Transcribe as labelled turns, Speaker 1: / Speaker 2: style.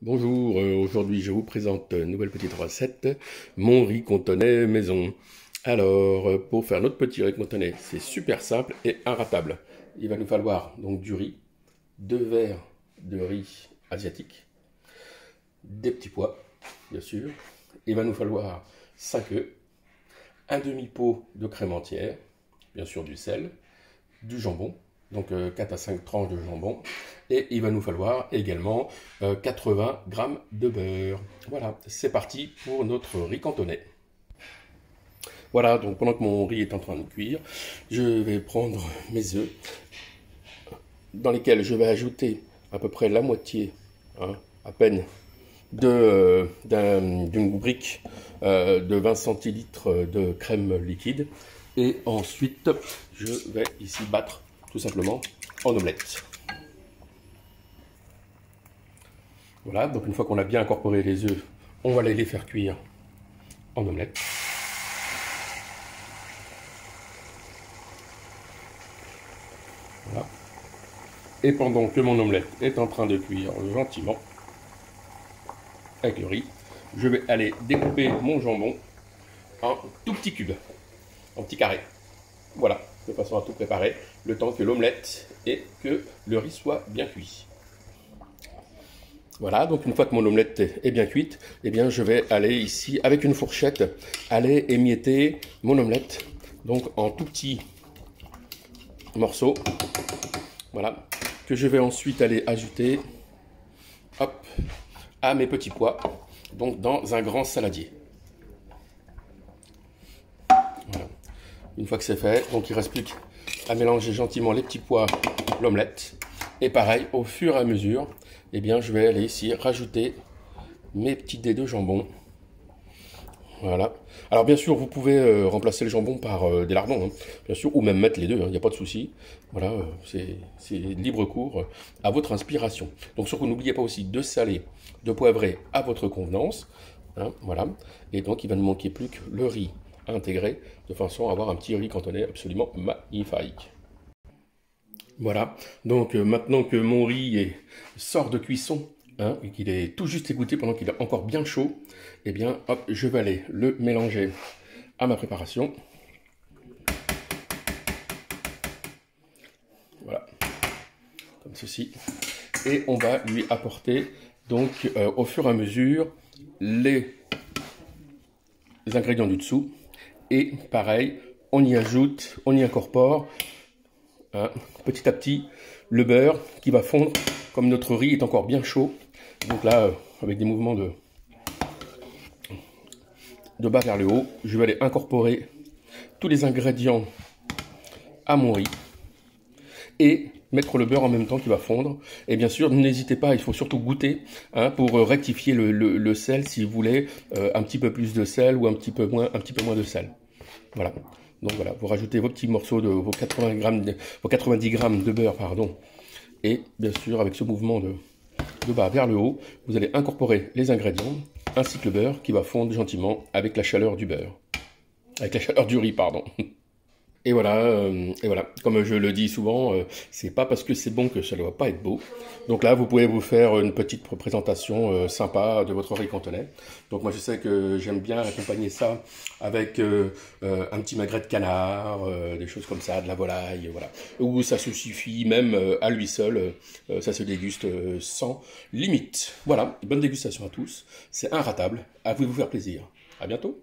Speaker 1: Bonjour, aujourd'hui je vous présente une nouvelle petite recette, mon riz cantonais maison. Alors, pour faire notre petit riz cantonais, c'est super simple et inratable. Il va nous falloir donc du riz, 2 verres de riz asiatique, des petits pois, bien sûr. Il va nous falloir 5 œufs, un demi-pot de crème entière, bien sûr du sel, du jambon, donc 4 à 5 tranches de jambon, et il va nous falloir également 80 g de beurre. Voilà, c'est parti pour notre riz cantonais. Voilà, donc pendant que mon riz est en train de cuire, je vais prendre mes œufs, dans lesquels je vais ajouter à peu près la moitié, à peine, d'une brique de 20 centilitres de crème liquide. Et ensuite, je vais ici battre tout simplement en omelette. Voilà, donc une fois qu'on a bien incorporé les œufs, on va aller les faire cuire en omelette. Voilà. Et pendant que mon omelette est en train de cuire gentiment avec le riz, je vais aller découper mon jambon en tout petits cubes, en petits carrés. Voilà, de façon à tout préparer, le temps que l'omelette et que le riz soit bien cuit. Voilà, donc une fois que mon omelette est bien cuite, eh bien je vais aller ici, avec une fourchette, aller émietter mon omelette, donc en tout petits morceaux. Voilà, que je vais ensuite aller ajouter, hop, à mes petits pois, donc dans un grand saladier. Voilà. Une fois que c'est fait, donc il ne reste plus qu'à mélanger gentiment les petits pois, l'omelette. Et pareil, au fur et à mesure, eh bien, je vais aller ici rajouter mes petits dés de jambon. Voilà. Alors bien sûr, vous pouvez remplacer le jambon par des lardons, bien sûr, ou même mettre les deux, il n'y a pas de souci. Voilà, c'est libre cours à votre inspiration. Donc surtout, n'oubliez pas aussi de saler, de poivrer à votre convenance. Voilà. Et donc, il va ne manquer plus que le riz à intégrer, de façon à avoir un petit riz cantonais absolument magnifique. Voilà, donc maintenant que mon riz sort de cuisson, et qu'il est tout juste égoutté pendant qu'il est encore bien chaud, eh bien, hop, je vais aller le mélanger à ma préparation. Voilà, comme ceci. Et on va lui apporter, donc, au fur et à mesure, les ingrédients du dessous. Et pareil, on y ajoute, on y incorpore, petit à petit, le beurre qui va fondre comme notre riz est encore bien chaud. Donc là, avec des mouvements de bas vers le haut, je vais aller incorporer tous les ingrédients à mon riz et mettre le beurre en même temps qui va fondre. Et bien sûr, n'hésitez pas, il faut surtout goûter pour rectifier le sel si vous voulez un petit peu plus de sel ou un petit peu moins de sel. Voilà. Donc voilà, vous rajoutez vos petits morceaux de vos 90 grammes de beurre, pardon. Et bien sûr, avec ce mouvement de bas vers le haut, vous allez incorporer les ingrédients, ainsi que le beurre qui va fondre gentiment avec la chaleur du beurre. Avec la chaleur du riz, pardon. Et voilà, comme je le dis souvent, c'est pas parce que c'est bon que ça ne doit pas être beau. Donc là, vous pouvez vous faire une petite présentation sympa de votre riz cantonais. Donc moi, je sais que j'aime bien accompagner ça avec un petit magret de canard, des choses comme ça, de la volaille, voilà. Ou ça se suffit même à lui seul, ça se déguste sans limite. Voilà, bonne dégustation à tous, c'est inratable, à vous de vous faire plaisir. À bientôt.